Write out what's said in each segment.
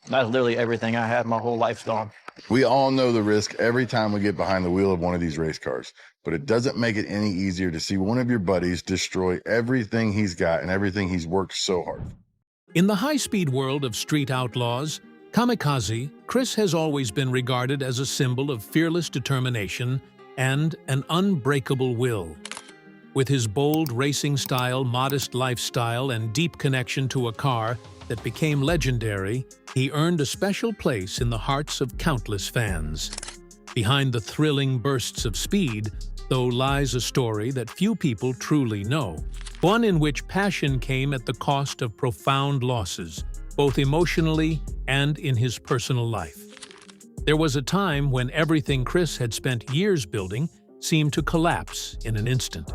That's literally everything I had my whole life on. We all know the risk every time we get behind the wheel of one of these race cars, but it doesn't make it any easier to see one of your buddies destroy everything he's got and everything he's worked so hard for. In the high-speed world of Street Outlaws, Kamikaze Chris has always been regarded as a symbol of fearless determination and an unbreakable will. With his bold racing style, modest lifestyle, and deep connection to a car that became legendary, he earned a special place in the hearts of countless fans. Behind the thrilling bursts of speed, though, lies a story that few people truly know, one in which passion came at the cost of profound losses, both emotionally and in his personal life. There was a time when everything Chris had spent years building seemed to collapse in an instant.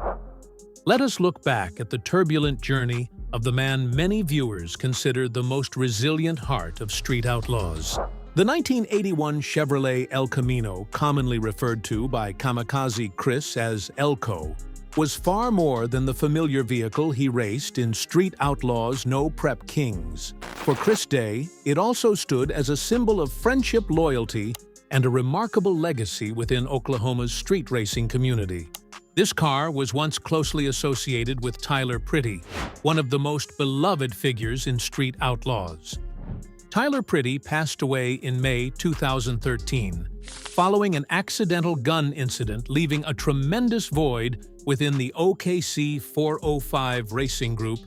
Let us look back at the turbulent journey of the man many viewers consider the most resilient heart of Street Outlaws. The 1981 Chevrolet El Camino, commonly referred to by Kamikaze Chris as Elco, was far more than the familiar vehicle he raced in Street Outlaws' No Prep Kings. For Chris Day, it also stood as a symbol of friendship, loyalty, and a remarkable legacy within Oklahoma's street racing community. This car was once closely associated with Tyler Pretty, one of the most beloved figures in Street Outlaws. Tyler Pretty passed away in May 2013, following an accidental gun incident leaving a tremendous void within the OKC 405 racing group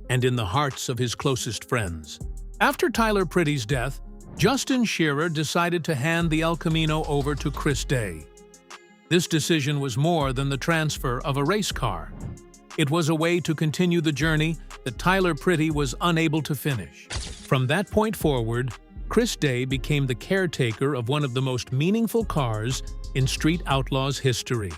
and in the hearts of his closest friends. After Tyler Pretty's death, Justin Shearer decided to hand the El Camino over to Chris Day. This decision was more than the transfer of a race car. It was a way to continue the journey that Tyler Pretty was unable to finish. From that point forward, Chris Day became the caretaker of one of the most meaningful cars in Street Outlaws history.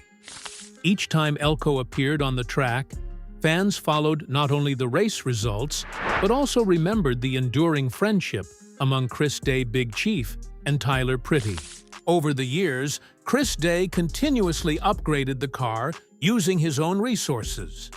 Each time Elco appeared on the track, fans followed not only the race results, but also remembered the enduring friendship among Chris Day Big Chief and Tyler Pretty. Over the years, Chris Day continuously upgraded the car using his own resources.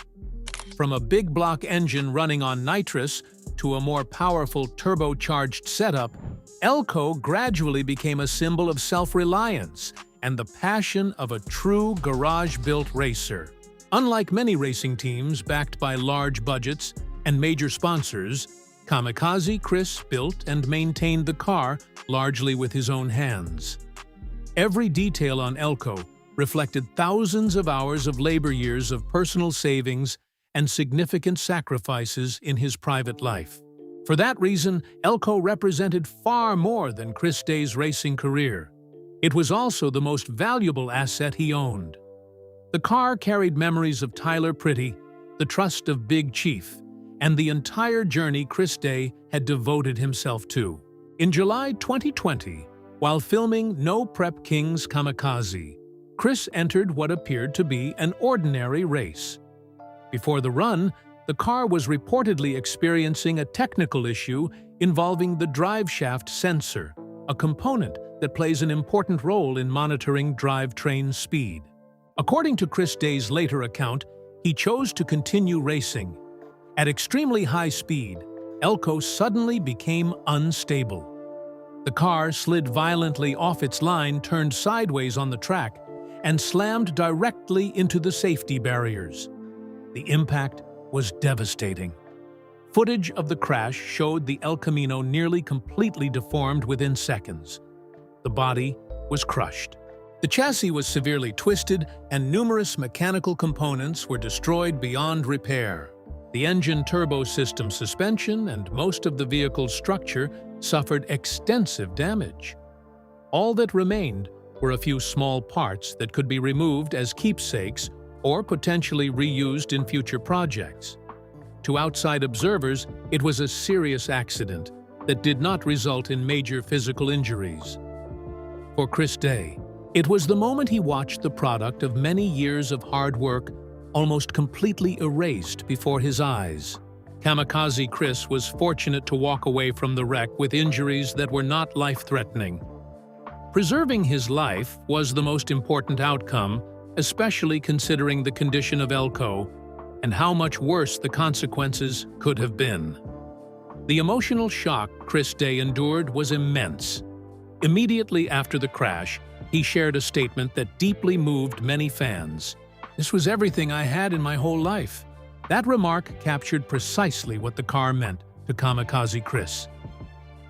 From a big block engine running on nitrous to a more powerful turbocharged setup, Elco gradually became a symbol of self-reliance and the passion of a true garage-built racer. Unlike many racing teams backed by large budgets and major sponsors, Kamikaze Chris built and maintained the car largely with his own hands. Every detail on Elco reflected thousands of hours of labor years of personal savings and significant sacrifices in his private life. For that reason, Elco represented far more than Chris Day's racing career. It was also the most valuable asset he owned. The car carried memories of Tyler Pretty, the trust of Big Chief, and the entire journey Chris Day had devoted himself to. In July 2020, while filming No Prep Kings Kamikaze, Chris entered what appeared to be an ordinary race. Before the run, the car was reportedly experiencing a technical issue involving the driveshaft sensor, a component that plays an important role in monitoring drivetrain speed. According to Chris Day's later account, he chose to continue racing. At extremely high speed, Elco suddenly became unstable. The car slid violently off its line, turned sideways on the track, and slammed directly into the safety barriers. The impact was devastating. Footage of the crash showed the El Camino nearly completely deformed within seconds. The body was crushed. The chassis was severely twisted, and numerous mechanical components were destroyed beyond repair. The engine turbo system suspension and most of the vehicle's structure suffered extensive damage. All that remained were a few small parts that could be removed as keepsakes or potentially reused in future projects. To outside observers, it was a serious accident that did not result in major physical injuries. For Chris Day, it was the moment he watched the product of many years of hard work almost completely erased before his eyes. Kamikaze Chris was fortunate to walk away from the wreck with injuries that were not life-threatening. Preserving his life was the most important outcome, especially considering the condition of Elco and how much worse the consequences could have been. The emotional shock Chris Day endured was immense. Immediately after the crash, he shared a statement that deeply moved many fans. "This was everything I had in my whole life." That remark captured precisely what the car meant to Kamikaze Chris.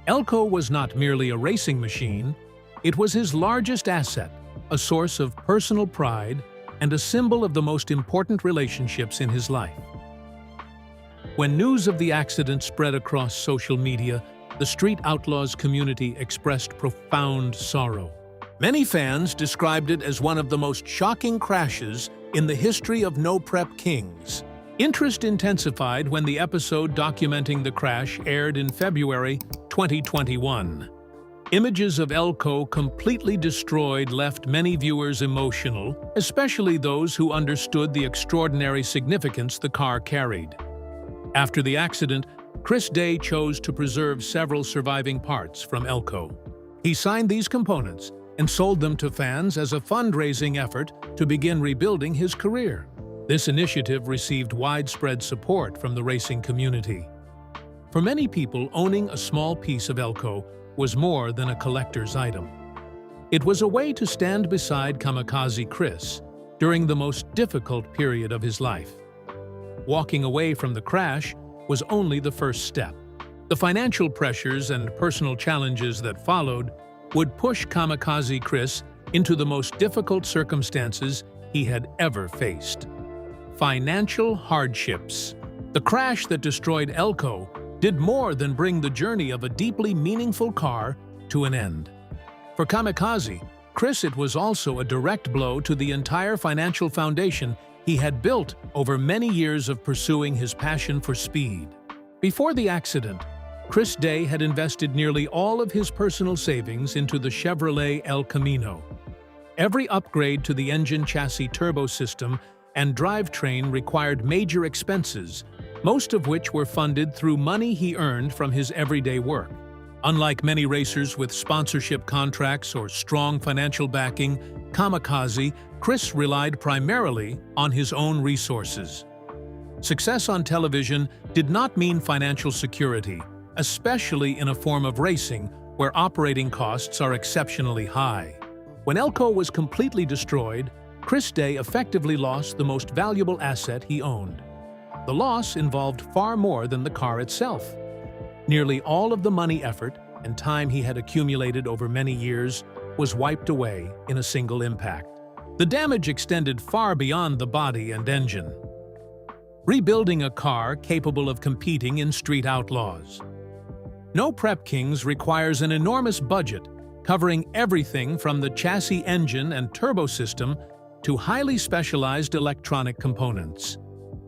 Elko was not merely a racing machine, it was his largest asset, a source of personal pride and a symbol of the most important relationships in his life. When news of the accident spread across social media, the Street Outlaws community expressed profound sorrow. Many fans described it as one of the most shocking crashes in the history of No Prep Kings. Interest intensified when the episode documenting the crash aired in February 2021. Images of Elko completely destroyed left many viewers emotional, especially those who understood the extraordinary significance the car carried. After the accident, Chris Day chose to preserve several surviving parts from Elko. He signed these components and sold them to fans as a fundraising effort to begin rebuilding his career. This initiative received widespread support from the racing community. For many people, owning a small piece of Elko was more than a collector's item. It was a way to stand beside Kamikaze Chris during the most difficult period of his life. Walking away from the crash was only the first step. The financial pressures and personal challenges that followed would push Kamikaze Chris into the most difficult circumstances he had ever faced. Financial hardships. The crash that destroyed Elko did more than bring the journey of a deeply meaningful car to an end. For Kamikaze Chris, it was also a direct blow to the entire financial foundation he had built over many years of pursuing his passion for speed. Before the accident, Chris Day had invested nearly all of his personal savings into the Chevrolet El Camino. Every upgrade to the engine chassis turbo system and drivetrain required major expenses, most of which were funded through money he earned from his everyday work. Unlike many racers with sponsorship contracts or strong financial backing, Kamikaze Chris relied primarily on his own resources. Success on television did not mean financial security, especially in a form of racing where operating costs are exceptionally high. When Elko was completely destroyed, Chris Day effectively lost the most valuable asset he owned. The loss involved far more than the car itself. Nearly all of the money, effort, and time he had accumulated over many years was wiped away in a single impact. The damage extended far beyond the body and engine. Rebuilding a car capable of competing in Street Outlaws. No Prep Kings requires an enormous budget, covering everything from the chassis, engine, and turbo system to highly specialized electronic components.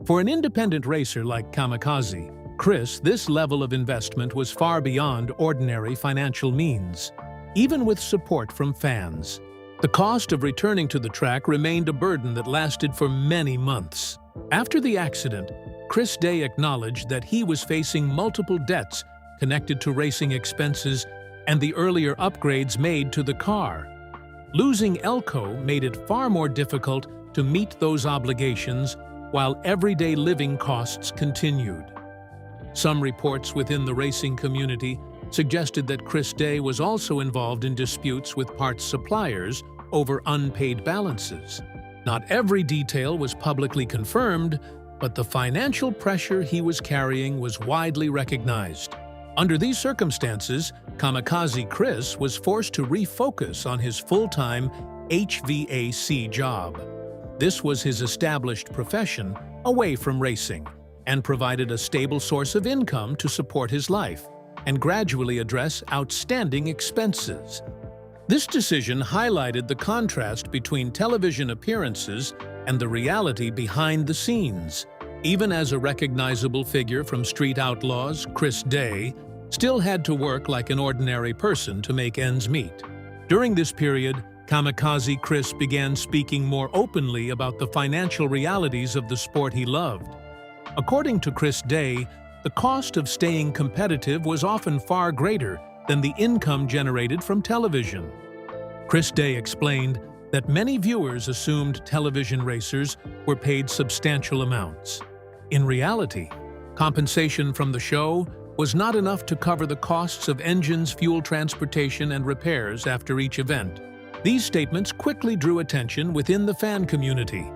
For an independent racer like Kamikaze Chris, this level of investment was far beyond ordinary financial means, even with support from fans. The cost of returning to the track remained a burden that lasted for many months. After the accident, Chris Day acknowledged that he was facing multiple debts connected to racing expenses and the earlier upgrades made to the car. Losing Elko made it far more difficult to meet those obligations while everyday living costs continued. Some reports within the racing community suggested that Chris Day was also involved in disputes with parts suppliers over unpaid balances. Not every detail was publicly confirmed, but the financial pressure he was carrying was widely recognized. Under these circumstances, Kamikaze Chris was forced to refocus on his full-time HVAC job. This was his established profession away from racing and provided a stable source of income to support his life and gradually address outstanding expenses. This decision highlighted the contrast between television appearances and the reality behind the scenes. Even as a recognizable figure from Street Outlaws, Chris Day still had to work like an ordinary person to make ends meet. During this period, Kamikaze Chris began speaking more openly about the financial realities of the sport he loved. According to Chris Day, the cost of staying competitive was often far greater than the income generated from television. Chris Day explained that many viewers assumed television racers were paid substantial amounts. In reality, compensation from the show was not enough to cover the costs of engines, fuel transportation, and repairs after each event. These statements quickly drew attention within the fan community.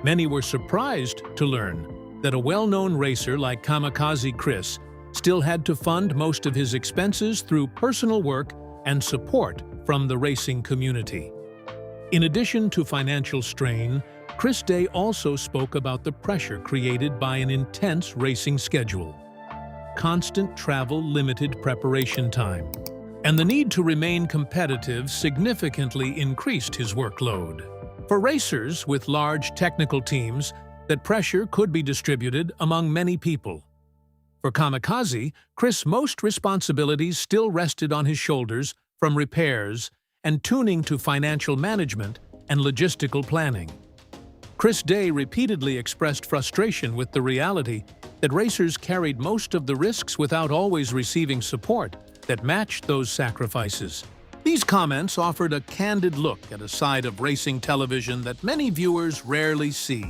Many were surprised to learn that a well-known racer like Kamikaze Chris still had to fund most of his expenses through personal work and support from the racing community. In addition to financial strain, Chris Day also spoke about the pressure created by an intense racing schedule, constant travel, limited preparation time, and the need to remain competitive significantly increased his workload. For racers with large technical teams, that pressure could be distributed among many people. For Kamikaze, Chris' most responsibilities still rested on his shoulders, from repairs and tuning to financial management and logistical planning. Chris Day repeatedly expressed frustration with the reality that racers carried most of the risks without always receiving support that matched those sacrifices. These comments offered a candid look at a side of racing television that many viewers rarely see.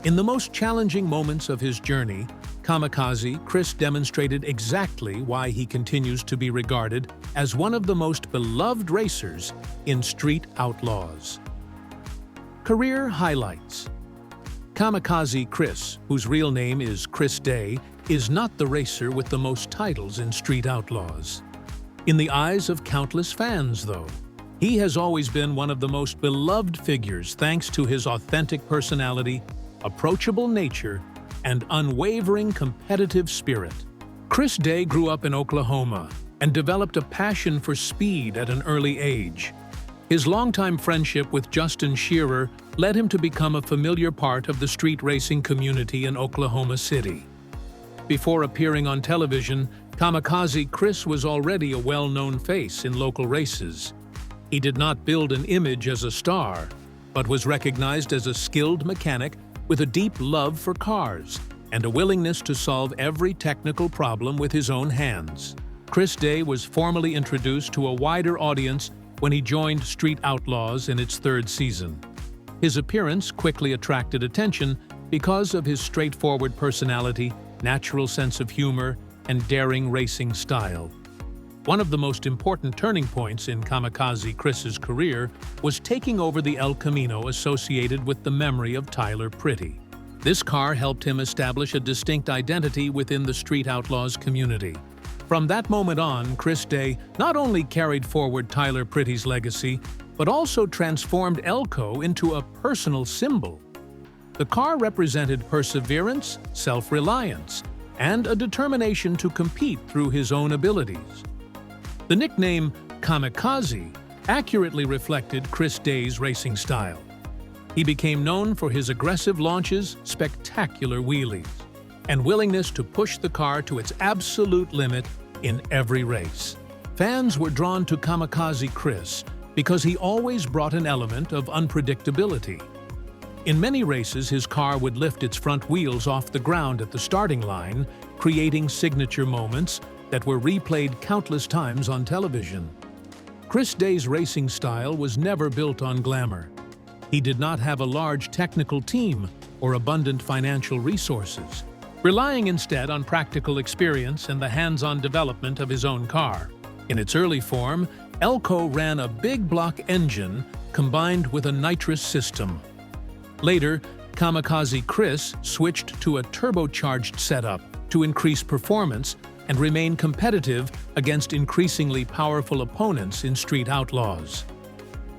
In the most challenging moments of his journey, Kamikaze Chris demonstrated exactly why he continues to be regarded as one of the most beloved racers in Street Outlaws. Career highlights. Kamikaze Chris, whose real name is Chris Day, is not the racer with the most titles in Street Outlaws. In the eyes of countless fans, though, he has always been one of the most beloved figures thanks to his authentic personality, approachable nature, and unwavering competitive spirit. Chris Day grew up in Oklahoma and developed a passion for speed at an early age. His longtime friendship with Justin Shearer led him to become a familiar part of the street racing community in Oklahoma City. Before appearing on television, Kamikaze Chris was already a well-known face in local races. He did not build an image as a star, but was recognized as a skilled mechanic with a deep love for cars and a willingness to solve every technical problem with his own hands. Chris Day was formally introduced to a wider audience when he joined Street Outlaws in its third season. His appearance quickly attracted attention because of his straightforward personality, natural sense of humor, and daring racing style. One of the most important turning points in Kamikaze Chris's career was taking over the El Camino associated with the memory of Tyler Pretty. This car helped him establish a distinct identity within the Street Outlaws community. From that moment on, Chris Day not only carried forward Tyler Pretty's legacy, but also transformed Elko into a personal symbol. The car represented perseverance, self-reliance, and a determination to compete through his own abilities. The nickname Kamikaze accurately reflected Chris Day's racing style. He became known for his aggressive launches, spectacular wheelies, and willingness to push the car to its absolute limit in every race. Fans were drawn to Kamikaze Chris because he always brought an element of unpredictability. In many races, his car would lift its front wheels off the ground at the starting line, creating signature moments that were replayed countless times on television. Chris Day's racing style was never built on glamour. He did not have a large technical team or abundant financial resources, relying instead on practical experience and the hands-on development of his own car. In its early form, Elko ran a big block engine combined with a nitrous system. Later, Kamikaze Chris switched to a turbocharged setup to increase performance and remain competitive against increasingly powerful opponents in Street Outlaws.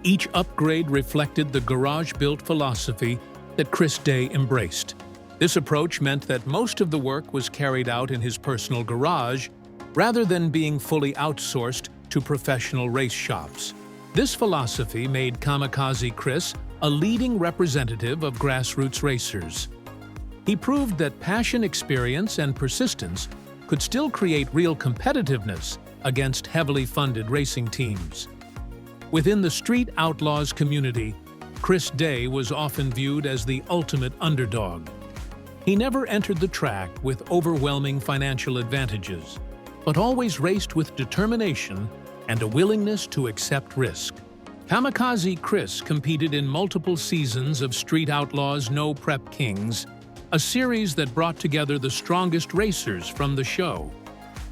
Each upgrade reflected the garage-built philosophy that Chris Day embraced. This approach meant that most of the work was carried out in his personal garage, rather than being fully outsourced to professional race shops. This philosophy made Kamikaze Chris a leading representative of grassroots racers. He proved that passion, experience, and persistence could still create real competitiveness against heavily funded racing teams. Within the Street Outlaws community, Chris Day was often viewed as the ultimate underdog. He never entered the track with overwhelming financial advantages, but always raced with determination and a willingness to accept risk. Kamikaze Chris competed in multiple seasons of Street Outlaws No Prep Kings, a series that brought together the strongest racers from the show.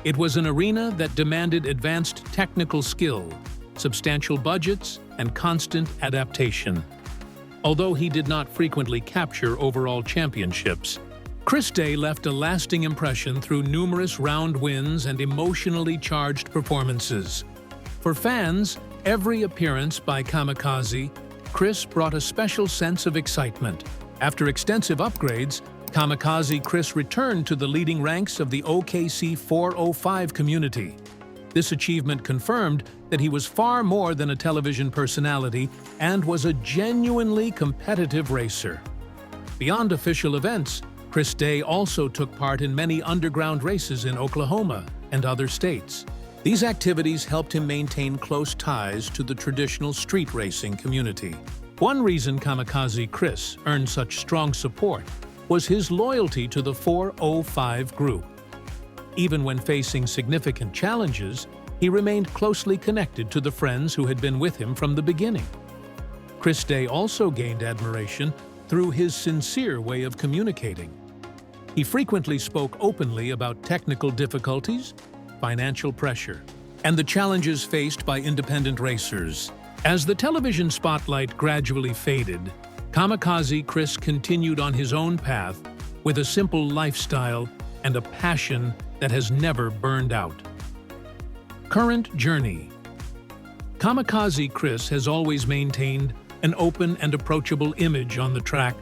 It was an arena that demanded advanced technical skill, substantial budgets, and constant adaptation. Although he did not frequently capture overall championships, Chris Day left a lasting impression through numerous round wins and emotionally charged performances. For fans, every appearance by Kamikaze Chris brought a special sense of excitement. After extensive upgrades, Kamikaze Chris returned to the leading ranks of the OKC 405 community. This achievement confirmed that he was far more than a television personality and was a genuinely competitive racer. Beyond official events, Chris Day also took part in many underground races in Oklahoma and other states. These activities helped him maintain close ties to the traditional street racing community. One reason Kamikaze Chris earned such strong support was his loyalty to the 405 group. Even when facing significant challenges, he remained closely connected to the friends who had been with him from the beginning. Chris Day also gained admiration through his sincere way of communicating. He frequently spoke openly about technical difficulties, financial pressure, and the challenges faced by independent racers. As the television spotlight gradually faded, Kamikaze Chris continued on his own path with a simple lifestyle and a passion that has never burned out. Current journey. Kamikaze Chris has always maintained an open and approachable image on the track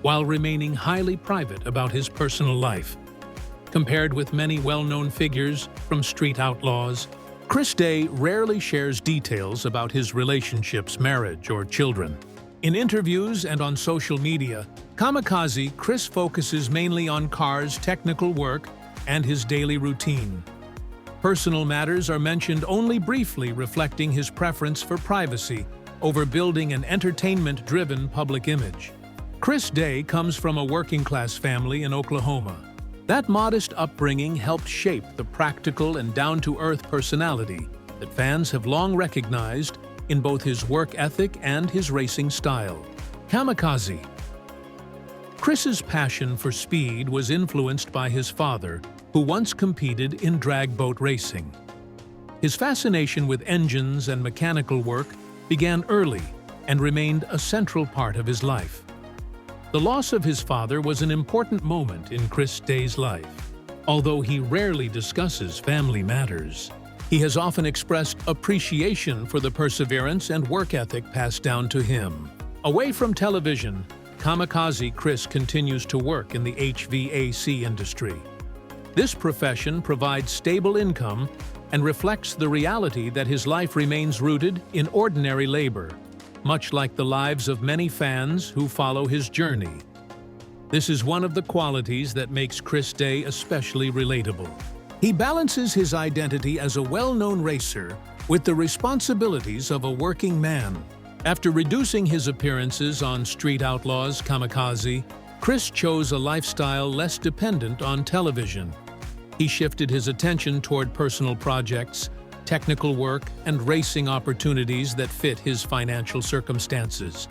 while remaining highly private about his personal life. Compared with many well-known figures from Street Outlaws, Chris Day rarely shares details about his relationships, marriage, or children. In interviews and on social media, Kamikaze Chris focuses mainly on cars' technical work and his daily routine. Personal matters are mentioned only briefly, reflecting his preference for privacy over building an entertainment-driven public image. Chris Day comes from a working-class family in Oklahoma. That modest upbringing helped shape the practical and down-to-earth personality that fans have long recognized in both his work ethic and his racing style. Kamikaze. Chris's passion for speed was influenced by his father, who once competed in drag boat racing. His fascination with engines and mechanical work began early and remained a central part of his life. The loss of his father was an important moment in Chris Day's life. Although he rarely discusses family matters, he has often expressed appreciation for the perseverance and work ethic passed down to him. Away from television, Kamikaze Chris continues to work in the HVAC industry. This profession provides stable income and reflects the reality that his life remains rooted in ordinary labor, much like the lives of many fans who follow his journey. This is one of the qualities that makes Chris Day especially relatable. He balances his identity as a well-known racer with the responsibilities of a working man. After reducing his appearances on Street Outlaws Kamikaze, Chris chose a lifestyle less dependent on television. He shifted his attention toward personal projects, technical work, and racing opportunities that fit his financial circumstances.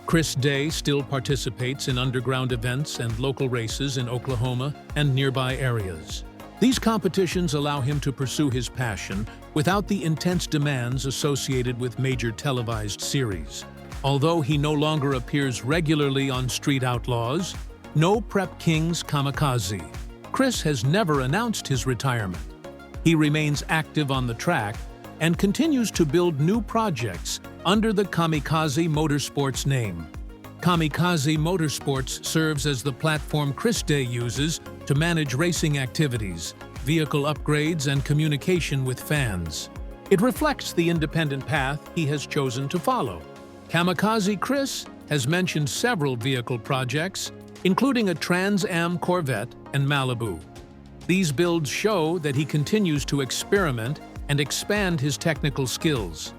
Chris Day still participates in underground events and local races in Oklahoma and nearby areas. These competitions allow him to pursue his passion without the intense demands associated with major televised series. Although he no longer appears regularly on Street Outlaws, No Prep Kings Kamikaze, Chris has never announced his retirement. He remains active on the track and continues to build new projects under the Kamikaze Motorsports name. Kamikaze Motorsports serves as the platform Chris Day uses to manage racing activities, vehicle upgrades, and communication with fans. It reflects the independent path he has chosen to follow. Kamikaze Chris has mentioned several vehicle projects, including a Trans Am Corvette and Malibu. These builds show that he continues to experiment and expand his technical skills.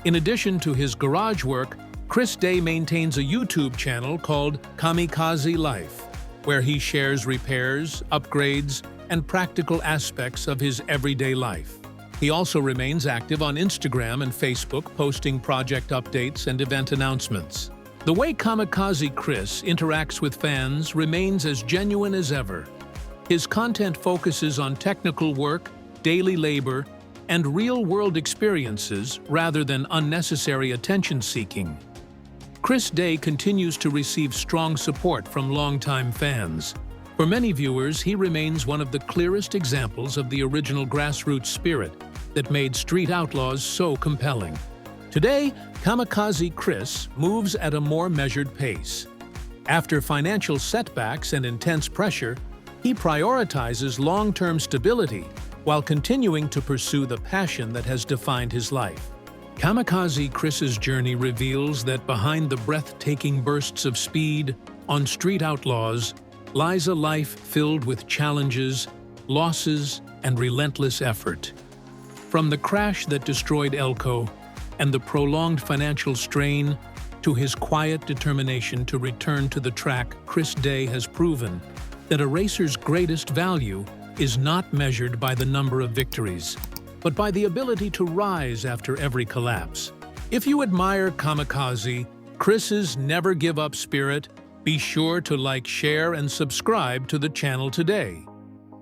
In addition to his garage work, Chris Day maintains a YouTube channel called Kamikaze Life, where he shares repairs, upgrades, and practical aspects of his everyday life. He also remains active on Instagram and Facebook, posting project updates and event announcements. The way Kamikaze Chris interacts with fans remains as genuine as ever. His content focuses on technical work daily labor, and real-world experiences rather than unnecessary attention-seeking. Chris Day continues to receive strong support from longtime fans. For many viewers, he remains one of the clearest examples of the original grassroots spirit that made Street Outlaws so compelling. Today, Kamikaze Chris moves at a more measured pace. After financial setbacks and intense pressure, he prioritizes long-term stability while continuing to pursue the passion that has defined his life. Kamikaze Chris's journey reveals that behind the breathtaking bursts of speed on Street Outlaws lies a life filled with challenges, losses, and relentless effort. From the crash that destroyed Elko and the prolonged financial strain to his quiet determination to return to the track, Chris Day has proven that a racer's greatest value is not measured by the number of victories, but by the ability to rise after every collapse. If you admire Kamikaze Chris's never-give-up spirit, be sure to like, share, and subscribe to the channel today.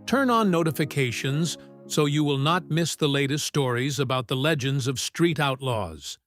Turn on notifications so you will not miss the latest stories about the legends of Street Outlaws.